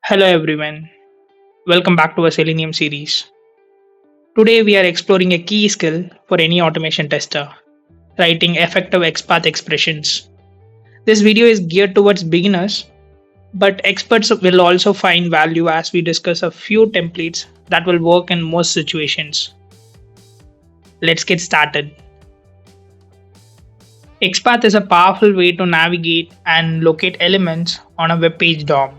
Hello everyone, welcome back to our Selenium series. Today we are exploring a key skill for any automation tester, writing effective XPath expressions. This video is geared towards beginners, but experts will also find value as we discuss a few templates that will work in most situations. Let's get started. XPath is a powerful way to navigate and locate elements on a web page DOM.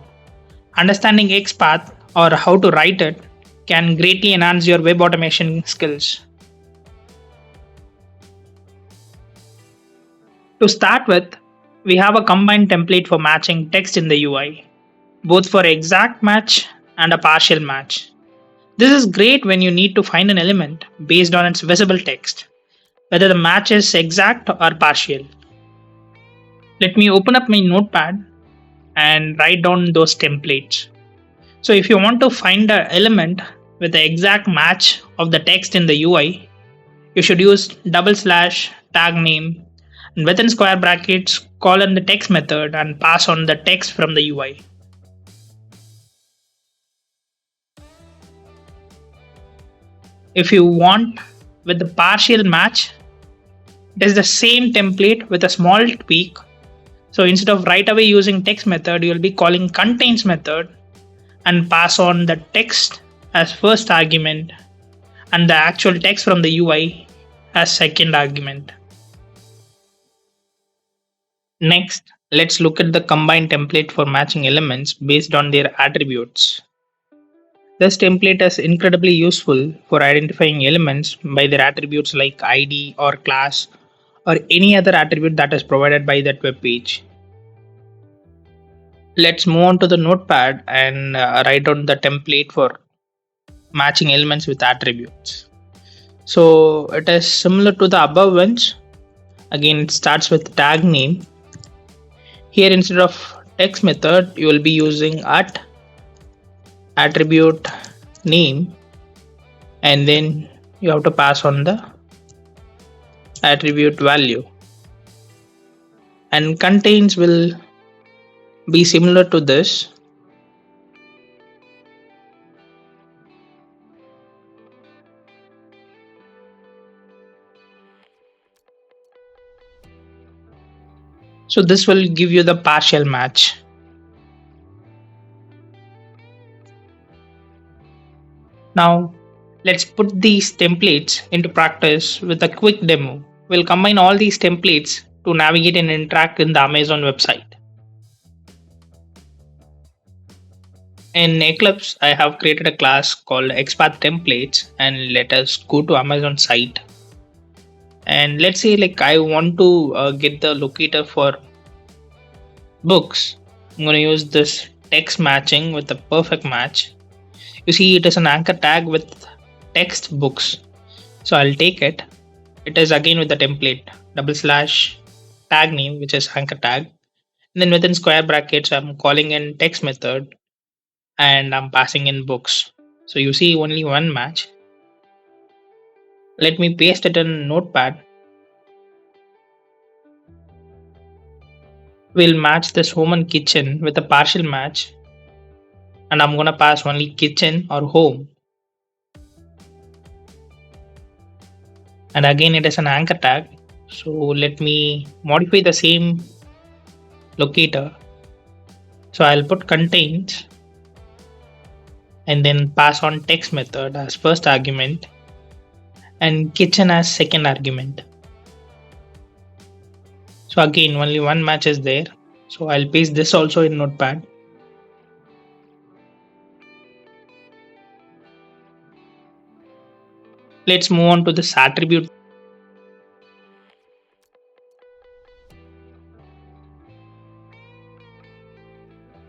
Understanding XPath or how to write it can greatly enhance your web automation skills. To start with, we have a combined template for matching text in the UI, both for exact match and a partial match. This is great when you need to find an element based on its visible text, whether the match is exact or partial. Let me open up my notepad and write down those templates. So if you want to find an element with the exact match of the text in the UI, you should use /tagName and within square brackets call in the text method and pass on the text from the UI. If you want with the partial match, it is the same template with a small tweak. So instead of right away using text method, you will be calling contains method and pass on the text as first argument and the actual text from the UI as second argument. Next, let's look at the combined template for matching elements based on their attributes. This template is incredibly useful for identifying elements by their attributes like ID or class or any other attribute that is provided by that web page. Let's move on to the notepad and write down the template for matching elements with attributes. So it is similar to the above ones. Again, it starts with tag name. Here instead of text method, you will be using attribute name, and then you have to pass on the attribute value. And contains will be similar to this. So this will give you the partial match. Now let's put these templates into practice with a quick demo. We'll combine all these templates to navigate and interact in the Amazon website. In Eclipse, I have created a class called XPathTemplates, and let us go to Amazon site. And let's say like I want to get the locator for books. I'm going to use this text matching with a perfect match. You see it is an anchor tag with text books. So I'll take it. It is again with the template /tag name, which is anchor tag. And then within square brackets, I'm calling in text method and I'm passing in books. So you see only one match. Let me paste it in notepad. We'll match this home and kitchen with a partial match, and I'm gonna pass only kitchen or home. And again it is an anchor tag. So let me modify the same locator. So I'll put contains and then pass on text method as first argument and kitchen as second argument. So again only one match is there. So I'll paste this also in notepad. Let's move on to this attribute.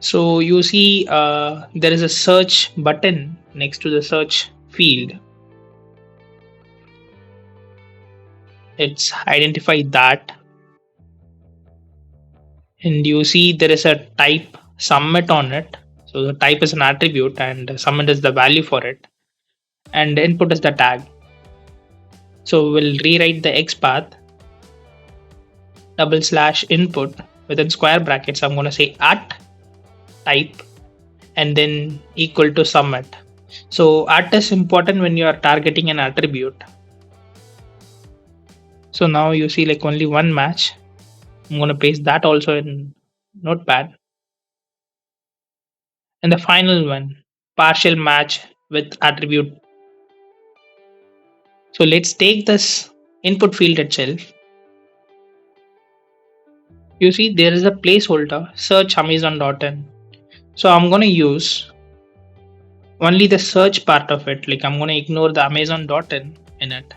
So you see there is a search button next to the search field. Let's identify that. And you see there is a type submit on it. So the type is an attribute and submit is the value for it. And input is the tag. So we'll rewrite the XPath /input within square brackets. I'm going to say @type and then equal to submit. So at is important when you are targeting an attribute. So now you see like only one match. I'm going to paste that also in Notepad. And the final one, partial match with attribute. So let's take this input field itself. You see there is a placeholder search Amazon.in. So I'm going to use only the search part of it. Like I'm going to ignore the Amazon.in in it.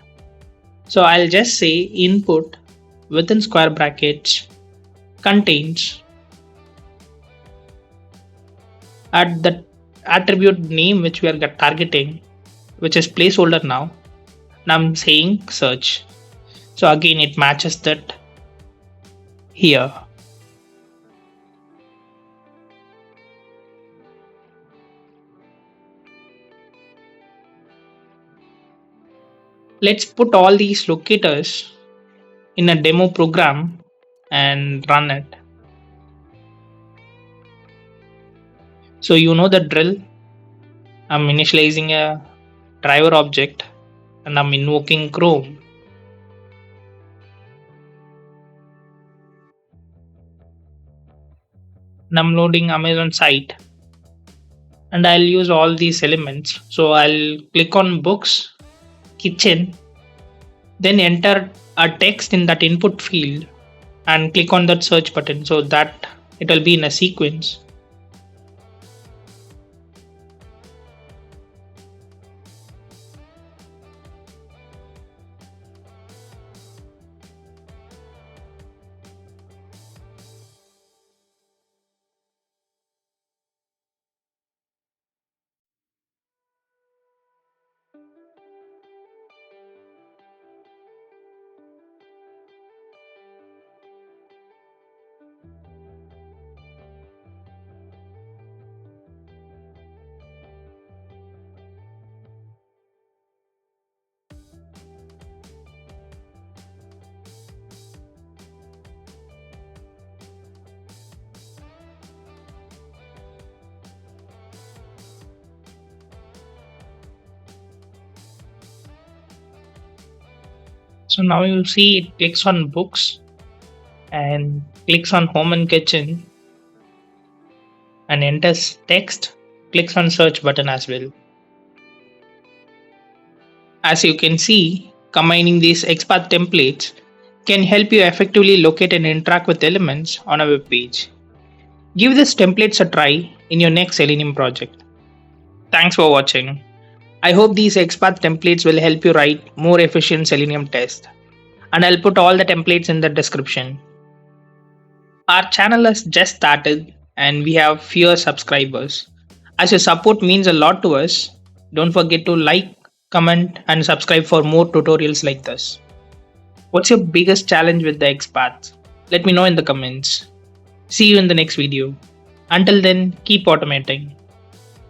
So I'll just say input within square brackets contains at the attribute name which we are targeting, which is placeholder now. Now I'm saying search. So again it matches that here. Let's put all these locators in a demo program and run it. So you know the drill. I'm initializing a driver object and I'm invoking Chrome. And I'm loading Amazon site. And I'll use all these elements. So I'll click on books, kitchen, then enter a text in that input field and click on that search button so that it will be in a sequence. So now you see it clicks on books and clicks on home and kitchen and enters text, clicks on search button as well. As you can see, combining these XPath templates can help you effectively locate and interact with elements on a web page. Give these templates a try in your next Selenium project. Thanks for watching. I hope these XPath templates will help you write more efficient Selenium tests. And I'll put all the templates in the description. Our channel has just started and we have fewer subscribers. As your support means a lot to us, don't forget to like, comment, and subscribe for more tutorials like this. What's your biggest challenge with the XPath? Let me know in the comments. See you in the next video. Until then, keep automating.